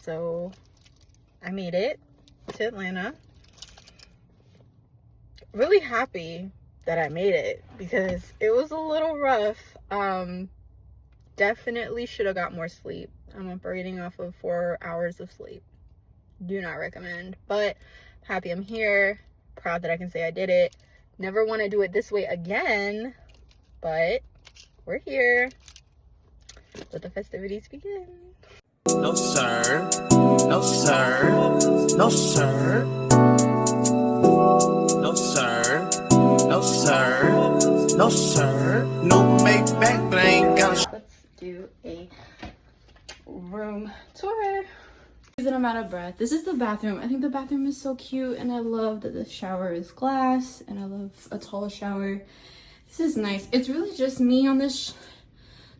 So I made it to Atlanta. Really happy that I made it because it was a little rough. Definitely should have got more sleep. I'm operating off of 4 hours of sleep. Do not recommend, but happy I'm here. Proud that I can say I did it. Never want to do it this way again, but we're here. Let the festivities begin. No sir, no sir, no sir, no sir, no sir, no sir, no make back, but I ain't got a. Let's do a room tour. That I'm out of breath. This is the bathroom. I think the bathroom is so cute, and I love that the shower is glass, and I love a tall shower. This is nice. It's really just me on this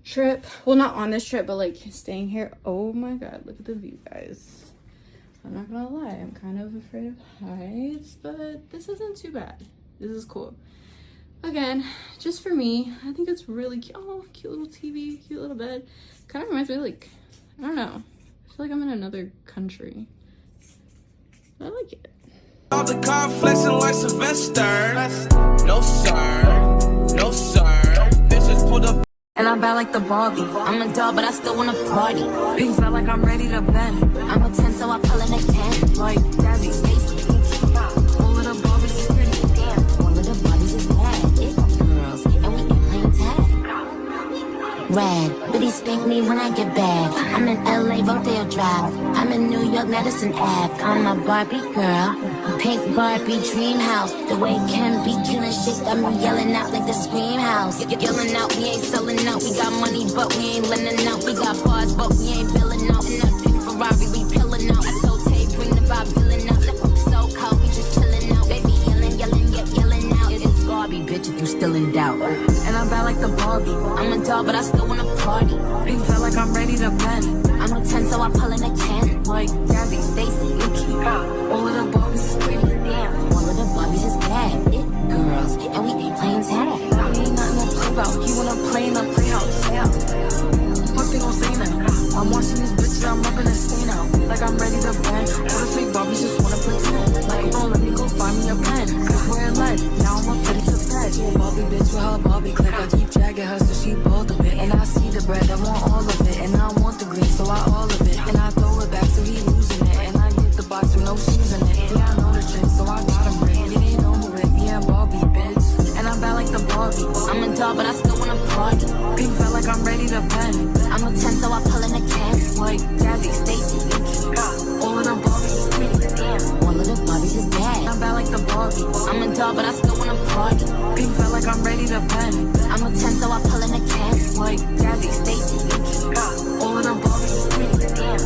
trip. Well, not on this trip, but like staying here. Oh my god, look at the view, guys. I'm not gonna lie, I'm kind of afraid of heights, but this isn't too bad. This is cool. Again, just for me. I think it's really cute. Oh, cute little TV, cute little bed. Kind of reminds me of, like, I don't know, I feel like I'm in another country. I like it. All the car flexing like Sylvester. No sir, no sir. Bitches pulled up. And I'm bad like the Barbie. I'm a doll, but I still wanna party. Pink felt like I'm ready to bend. I'm a 10, so I pull in a 10. Like Gabby, Stacy, all of the Barbies is pretty. Damn, all of the Barbies is bad. It girls, and we ain't playing tag. Red, but he spank me when I get back. I'm in LA, Rodeo Drive. I'm in New York, Madison Ave. I'm a Barbie girl. Pink Barbie dream house. The way Ken be killing shit got me yelling out like the scream house. Yelling out, we ain't selling out. We got money, but we ain't lending out. We got bars, but we ain't billing out. In that pink Ferrari, we pilling out. I told Tay, bring the vibe, billing out. So cold, we just chilling out. Baby, yelling, yelling out. It's Barbie, bitch, if you still in doubt. And I'm bad like the Barbie. I'm a doll, but I still wanna party. Pink felt like I'm ready to bend. I'm a 10, so I pull in a 10. Like Gabby, Stacy, Yuki. All of the Barbies is pretty. Damn, all of the Barbies is bad. It girls, and we ain't playing tag. We ain't nothing to play about. You wanna play in the playhouse? Yeah. What they gon' say now? I'm watching these bitches, I'm rubbing a stain out. Like I'm ready to bend. All the fake Barbies just wanna pretend. Like, don't let me go find me a pen. Wearing lead, now I'm up ready to bed. Yeah, Barbie bitch with her Barbie clip. I keep dragging her so she bald a bit. And I see the bread, I want all of it. And I want the green, so I all of it. And I throw it back so he losing it. And I get the box with no shoes in it. Yeah, I know the trick, so I got him rigged. It ain't over with, me and Barbie, bitch. And I'm bad like the Barbie. I'm a doll, but I still wanna party. Pink felt like I'm ready to bend. I'm a 10, so I pull in a 10. Like Gabby, Stacy, Yuki. All of the Barbies is pretty. Damn, all of the Barbies is bad. I'm bad like the Barbie. I'm a doll, but I still wanna party. Pink felt like I'm ready to bend. I'm a 10, so I pull in a 10. Like Gabby, Stacy, Yuki. All of the Barbies is pretty. Damn.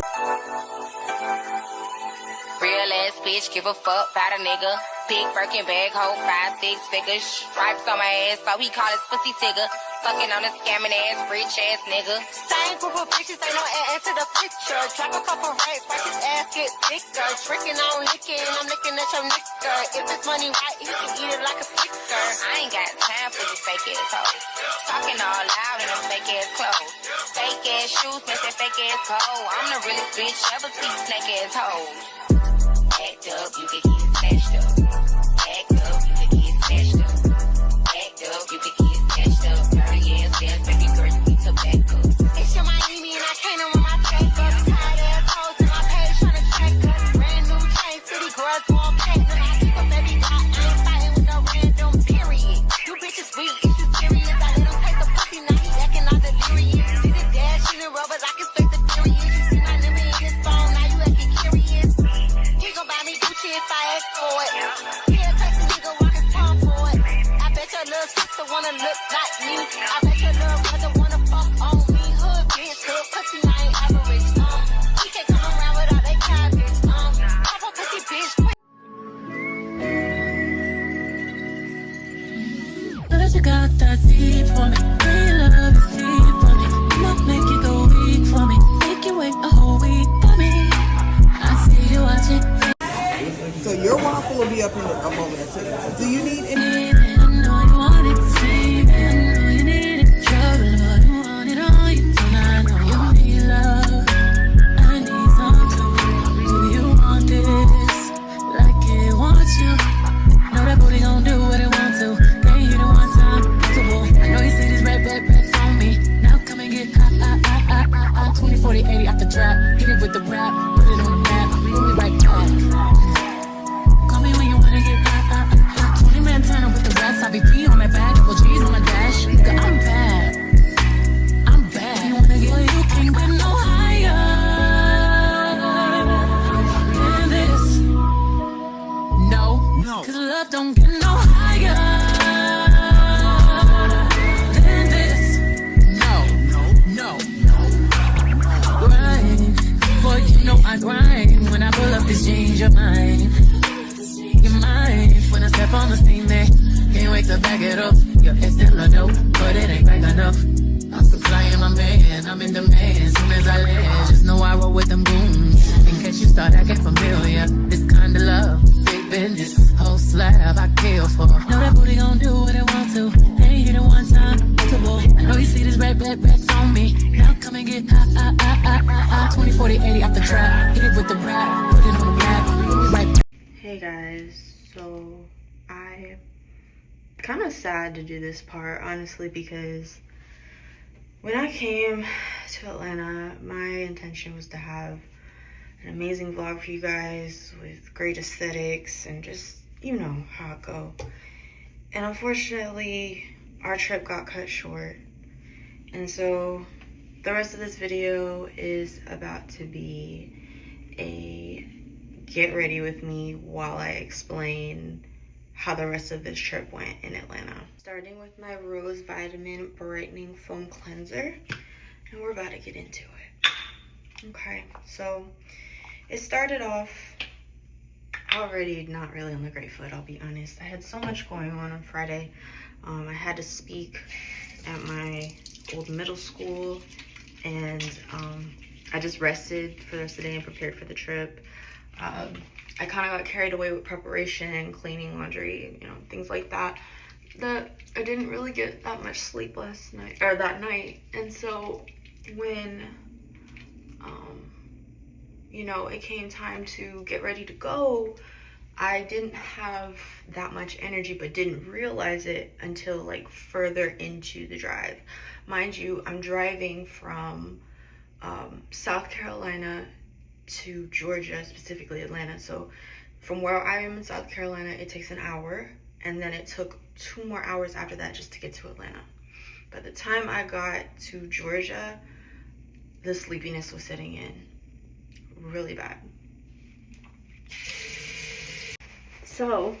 Real ass bitch, give a fuck about a nigga. Big Birkin bag, hold 5, 6 figures. Stripes on my ass, so he call his pussy tigger. Fucking on a scamming ass, rich ass nigga. Same group of bitches, ain't no ass to the picture. Drop a couple racks, watch his ass get thicker. Tricking on licking, I'm looking at your nigga. If it's money right, you can eat it like a sticker. I ain't got time for you fake ass hoes. Talking all loud in them fake ass clothes. Fake ass shoes, make that fake ass hoe. I'm the realest bitch ever see snake ass hoes. Act up, you can get snatched up. Act up, you can get snatched up. Act up, you can get snatched up. Dirty ass ass, baby girl, you need to back up. It's your Miami and I can't run my track up. Tired ass hoes in my page tryna track up. Brand new chain, city girls want platinum. I keep a baby dot, I ain't fighting with no random period. You bitches weak, it's just serious. I let him take the pussy, now he acting all delirious. See the dash in the rubbers, I can space the period. You see my number in his phone, now you acting curious. He gon' buy me Gucci if I ask for it. He'll take the nigga walking tall for it. I bet your little sister wanna look like me. I bet your little brother wanna fuck on me. Hood bitch, hood pussy, I ain't average. He can't come around with all that cabbage. Pop a pussy bitch, quick. But you got that deep for me. Real love is deep for me. I'ma make you go weak for me. Make you wait a whole week for me. I see you watching. So your waffle will be up in a moment or two. Do you need any? I know you want it, baby. I know you need it. I'm in demand. As soon as I land, just know I roll with them goons. In case you start acting familiar, this kind of love, big business, whole slab I kill for. Know that booty gon' do what it want to. Ain't hit it one time, multiple. I know you see this red on me. Now come and get 20, 40, 80 off the trap. Hit it with the rap, put it on the map. Right. Hey guys, so I'm kind of sad to do this part, honestly, because when I came to Atlanta, my intention was to have an amazing vlog for you guys with great aesthetics and just, you know how it go. And unfortunately, our trip got cut short. And so the rest of this video is about to be a get ready with me while I explain how the rest of this trip went in Atlanta. Starting with my Rose Vitamin Brightening Foam Cleanser, and we're about to get into it. Okay, so it started off already not really on the great foot, I'll be honest. I had so much going on Friday. I had to speak at my old middle school, and I just rested for the rest of the day and prepared for the trip. I kind of got carried away with preparation and cleaning, laundry, you know, things like that, that I didn't really get that much sleep last night, or that night. And so when, you know, it came time to get ready to go, I didn't have that much energy, but didn't realize it until like further into the drive. Mind you, I'm driving from South Carolina to Georgia, specifically Atlanta. So from where I am in South Carolina, it takes an hour, and then it took 2 more hours after that just to get to Atlanta. By the time I got to Georgia, the sleepiness was setting in really bad. So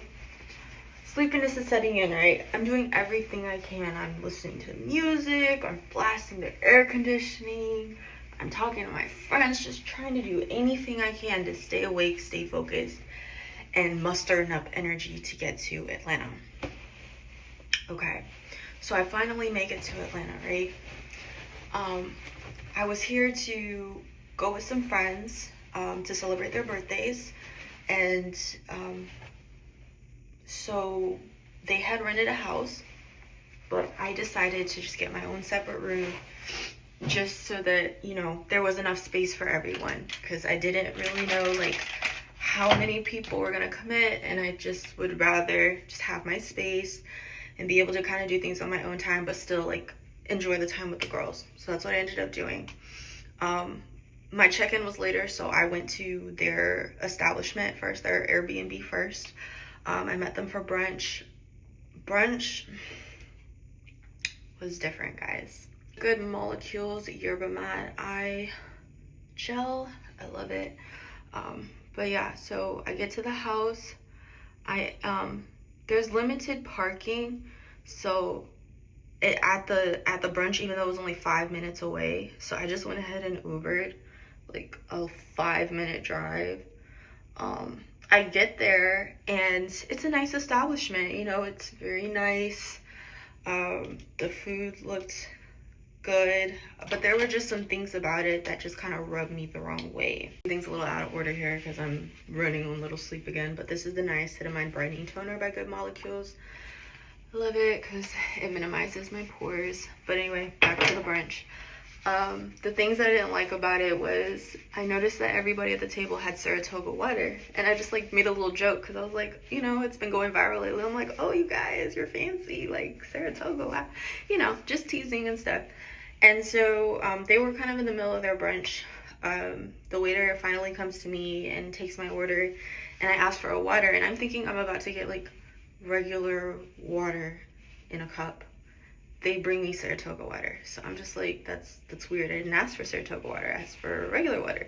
sleepiness is setting in, right? I'm doing everything I can. I'm listening to music, I'm blasting the air conditioning, I'm talking to my friends, just trying to do anything I can to stay awake, stay focused, and muster enough energy to get to Atlanta. Okay, so I finally make it to Atlanta, right? I was here to go with some friends to celebrate their birthdays, and so they had rented a house, but I decided to just get my own separate room, just so that, you know, there was enough space for everyone, because I didn't really know like how many people were gonna commit, and I just would rather just have my space and be able to kind of do things on my own time, but still like enjoy the time with the girls. So that's what I ended up doing. My check-in was later, so I went to their establishment first, their Airbnb first. I met them for brunch. Brunch was different, guys. Good Molecules Yerba Mate Eye Gel. I love it. But yeah, so I get to the house. There's limited parking, so at the brunch, even though it was only 5 minutes away, so I just went ahead and Ubered, like a 5-minute drive. I get there, and it's a nice establishment, you know, it's very nice. The food looked good, but there were just some things about it that just kind of rubbed me the wrong way. Everything's a little out of order here because I'm running on little sleep again, but this is the Niacinamide Brightening Toner by Good Molecules. I love it because it minimizes my pores. But anyway, back to the brunch. The things that I didn't like about it was I noticed that everybody at the table had Saratoga water, and I just like made a little joke because I was like, you know, it's been going viral lately. I'm like, oh, you guys, you're fancy, like Saratoga, you know, just teasing and stuff. And so they were kind of in the middle of their brunch. The waiter finally comes to me and takes my order, and I ask for a water, and I'm thinking I'm about to get like regular water in a cup. They bring me Saratoga water, so I'm just like, that's weird. I didn't ask for Saratoga water, I asked for regular water.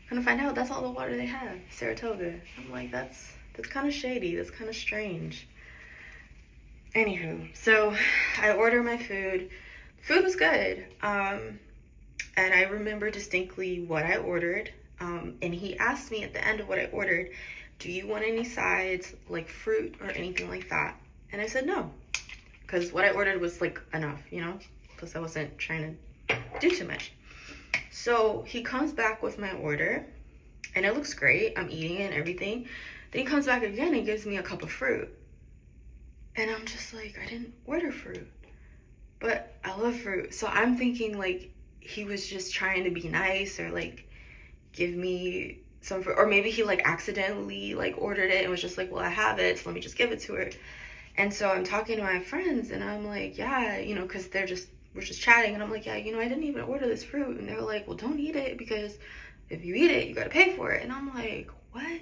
I'm gonna find out that's all the water they have, Saratoga. I'm like, that's kind of shady, that's kind of strange. Anywho, so I order my food. Food was good, and I remember distinctly what I ordered, and he asked me at the end of what I ordered, do you want any sides, like fruit or anything like that? And I said no, because what I ordered was like enough, you know, plus I wasn't trying to do too much. So he comes back with my order and it looks great. I'm eating it and everything. Then he comes back again and gives me a cup of fruit. And I'm just like, I didn't order fruit, but I love fruit. So I'm thinking like he was just trying to be nice or like give me some fruit, or maybe he like accidentally like ordered it and was just like, well, I have it, so let me just give it to her. And so I'm talking to my friends and I'm like, yeah, you know, because we're just chatting and I'm like, yeah, you know, I didn't even order this fruit. And they're like, well, don't eat it because if you eat it, you gotta pay for it. And I'm like, what?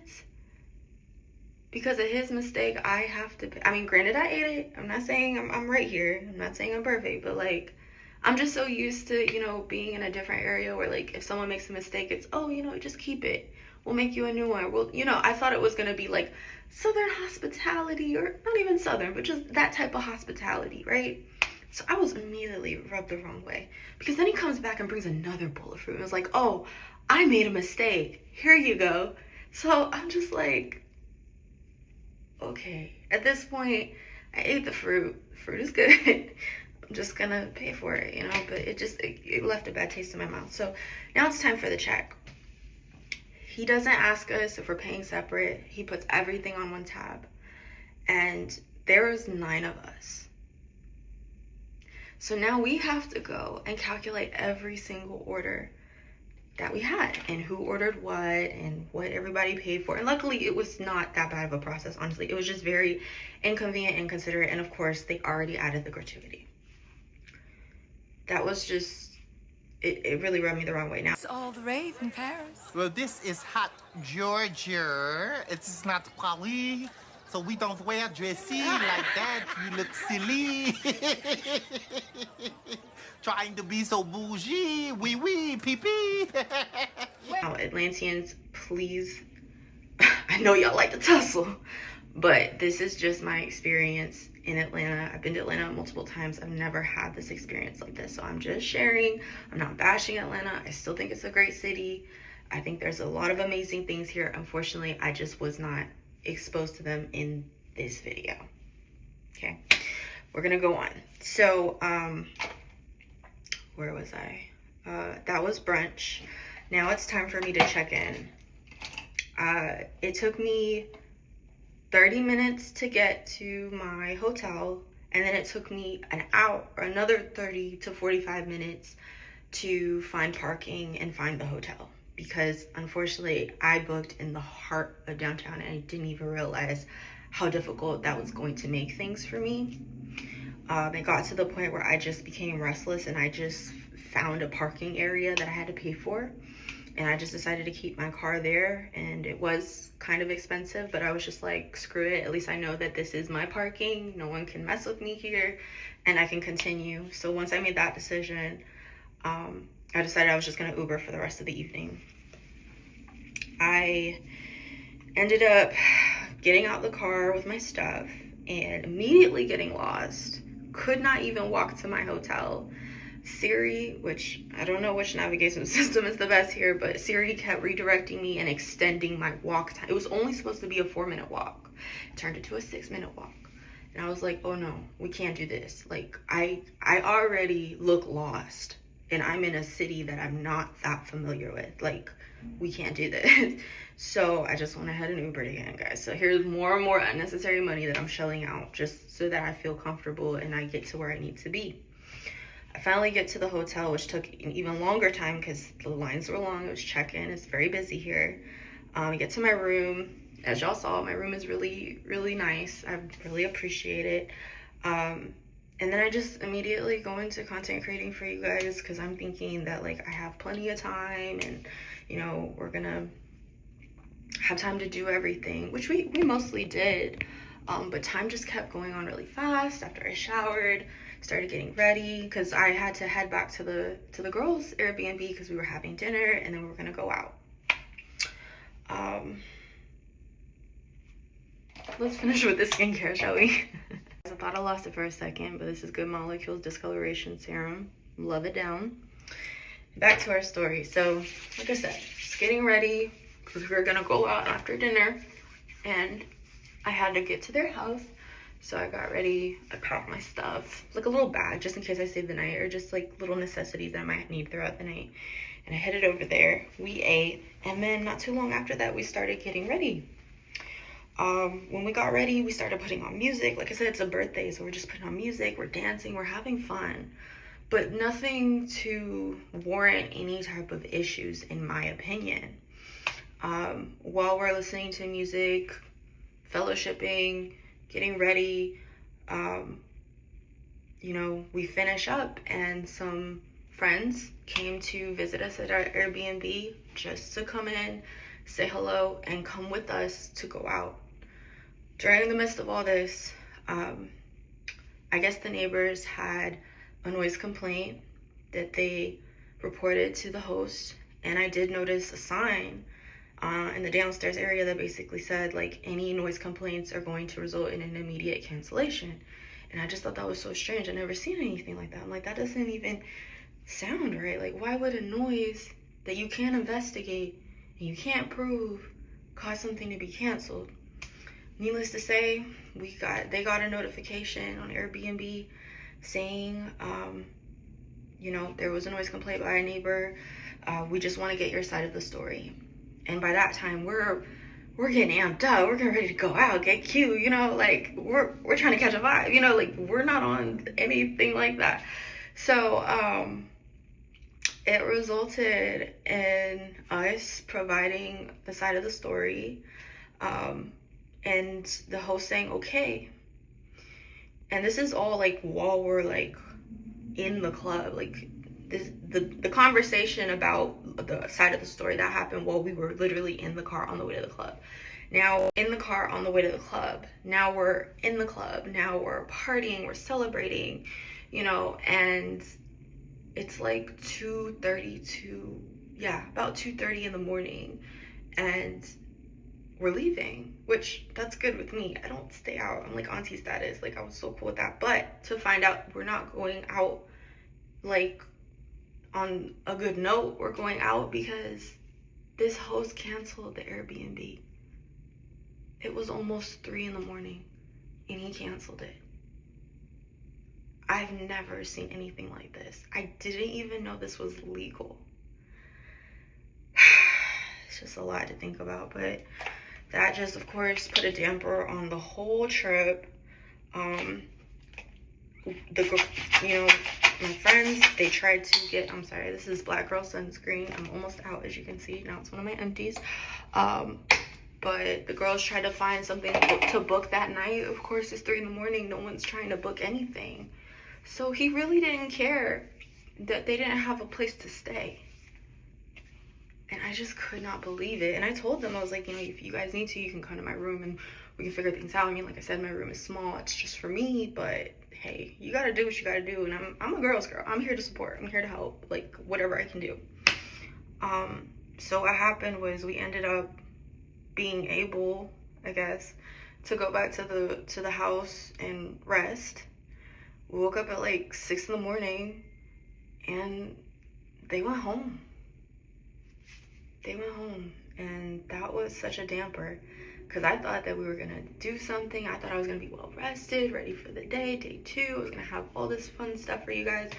Because of his mistake, I have to pay. I mean, granted, I ate it. I'm not saying I'm right here. I'm not saying I'm perfect, but like, I'm just so used to, you know, being in a different area where like, if someone makes a mistake, it's, oh, you know, just keep it. We'll make you a new one. Well, you know, I thought it was gonna be like Southern hospitality, or not even Southern, but just that type of hospitality, right? So I was immediately rubbed the wrong way, because then he comes back and brings another bowl of fruit and was like, oh, I made a mistake. Here you go. So I'm just like, okay, at this point, I ate the fruit. Fruit is good. I'm just gonna pay for it, you know, but it left a bad taste in my mouth. So now it's time for the check. He doesn't ask us if we're paying separate. He puts everything on one tab. And there was 9 of us. So now we have to go and calculate every single order that we had and who ordered what and what everybody paid for. And luckily it was not that bad of a process, honestly. It was just very inconvenient and inconsiderate. And of course they already added the gratuity. That was just, it really rubbed me the wrong way. Now It's all the rave in Paris. Well, this is hot Georgia. It's not Paris, so we don't wear dressy like that. You look silly. Trying to be so bougie. Oui, oui, pee-pee. Now, Atlanteans, please, I know y'all like to tussle, but this is just my experience in Atlanta. I've been to Atlanta multiple times. I've never had this experience like this. So I'm just sharing. I'm not bashing Atlanta. I still think it's a great city. I think there's a lot of amazing things here. Unfortunately, I just was not exposed to them in this video. Okay, we're gonna go on. So, where was I? That was brunch. Now it's time for me to check in. It took me 30 minutes to get to my hotel, and then it took me an hour or another 30 to 45 minutes to find parking and find the hotel, because unfortunately I booked in the heart of downtown and I didn't even realize how difficult that was going to make things for me. It got to the point where I just became restless and I just found a parking area that I had to pay for. And I just decided to keep my car there, and it was kind of expensive, but I was just like, screw it. At least I know that this is my parking. No one can mess with me here, and I can continue. So once I made that decision, I decided I was just gonna Uber for the rest of the evening. I ended up getting out the car with my stuff and immediately getting lost. Could not even walk to my hotel. Siri, which I don't know which navigation system is the best here, but Siri kept redirecting me and extending my walk time. It was only supposed to be a 4-minute walk. It turned into a 6-minute walk. And I was like, oh no, we can't do this. Like, I already look lost, and I'm in a city that I'm not that familiar with. Like, we can't do this. So I just went ahead and Ubered again, guys. So here's more and more unnecessary money that I'm shelling out just so that I feel comfortable and I get to where I need to be. I finally get to the hotel, which took an even longer time because the lines were long. It was check-in. It's very busy here. I get to my room. As y'all saw, my room is really, really nice. I really appreciate it. And then I just immediately go into content creating for you guys because I'm thinking that like I have plenty of time and, you know, we're gonna have time to do everything, which we mostly did. But time just kept going on really fast after I showered. Started getting ready because I had to head back to the girls' Airbnb because we were having dinner and then we were gonna go out. Let's finish with the skincare, shall we? I thought I lost it for a second, but this is Good Molecules Discoloration Serum. Love it down. Back to our story. So, like I said, just getting ready because we were gonna go out after dinner, and I had to get to their house. So I got ready, I packed my stuff, like a little bag just in case I stayed the night, or just like little necessities that I might need throughout the night. and I headed over there. We ate, and then not too long after that, we started getting ready. When we got ready, we started putting on music. Like I said, it's a birthday, so we're just putting on music, we're dancing, we're having fun, but nothing to warrant any type of issues, in my opinion. While we're listening to music, fellowshipping, getting ready, you know, we finish up, and some friends came to visit us at our Airbnb just to come in, say hello, and come with us to go out. During the midst of all this, I guess the neighbors had a noise complaint that they reported to the host, and I did notice a sign in the downstairs area that basically said, like, any noise complaints are going to result in an immediate cancellation. And I just thought that was so strange. I've never seen anything like that. I'm like, that doesn't even sound right. Like, why would a noise that you can't investigate and you can't prove cause something to be canceled? Needless to say, they got a notification on Airbnb saying, you know, there was a noise complaint by a neighbor. We just want to get your side of the story. And by that time, we're getting amped up. We're getting ready to go out, get cute, you know, like we're trying to catch a vibe, you know, like we're not on anything like that. So it resulted in us providing the side of the story, and the host saying okay. And this is all like while we're like in the club. Like this, the conversation about the side of the story that happened while we were literally in the car on the way to the club. Now in the car on the way to the club, now we're in the club, now we're partying, we're celebrating, you know, and it's like about 2:30 in the morning, and we're leaving, which that's good with me. I don't stay out. I'm like auntie status. Like I was so cool with that. But to find out we're not going out like on a good note, we're going out because this host canceled the Airbnb. It was almost 3 in the morning and he canceled it. I've never seen anything like this. I didn't even know this was legal. It's just a lot to think about, but that just, of course, put a damper on the whole trip. You know, my friends, they tried to get, I'm sorry, this is Black Girl Sunscreen. I'm almost out, as you can see. Now it's one of my empties. But the girls tried to find something to book that night. Of course, it's 3 in the morning. No one's trying to book anything. So he really didn't care that they didn't have a place to stay. And I just could not believe it. And I told them, I was like, you know, if you guys need to, you can come to my room and we can figure things out. I mean, like I said, my room is small. It's just for me. But hey, you got to do what you got to do. And I'm a girl's girl. I'm here to support. I'm here to help. Like, whatever I can do. So what happened was we ended up being able, I guess, to go back to the house and rest. We woke up at like 6 in the morning and they went home. They went home, and that was such a damper because I thought that we were gonna do something. I thought I was gonna be well rested, ready for the day 2. I was gonna have all this fun stuff for you guys,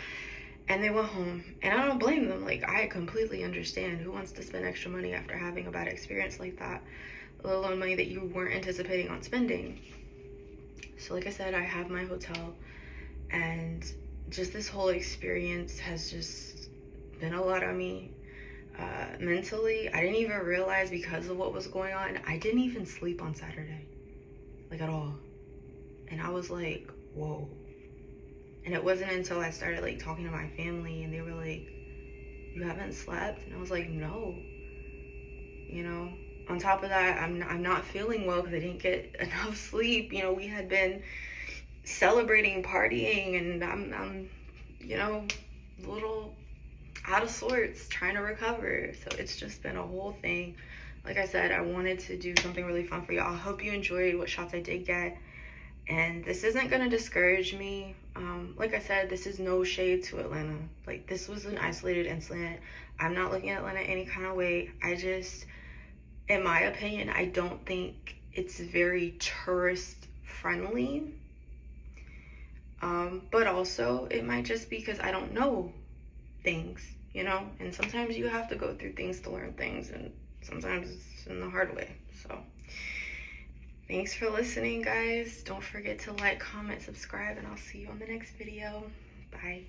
and they went home. And I don't blame them. Like, I completely understand. Who wants to spend extra money after having a bad experience like that, let alone money that you weren't anticipating on spending? So like I said, I have my hotel, and just this whole experience has just been a lot on me. Mentally, I didn't even realize, because of what was going on, I didn't even sleep on Saturday, like at all. And I was like, whoa. And it wasn't until I started like talking to my family and they were like, you haven't slept? And I was like, no. You know, on top of that, I'm not feeling well because I didn't get enough sleep. You know, we had been celebrating, partying, and I'm you know, a little out of sorts, trying to recover. So it's just been a whole thing. Like I said, I wanted to do something really fun for y'all. I hope you enjoyed what shots I did get, and this isn't gonna discourage me. Like I said, this is no shade to Atlanta. Like, this was an isolated incident. I'm not looking at Atlanta any kind of way. I just, in my opinion, I don't think it's very tourist friendly. But also it might just be because I don't know things. you know? And sometimes you have to go through things to learn things, and sometimes it's in the hard way. So thanks for listening, guys. Don't forget to like, comment, subscribe, and I'll see you on the next video. Bye.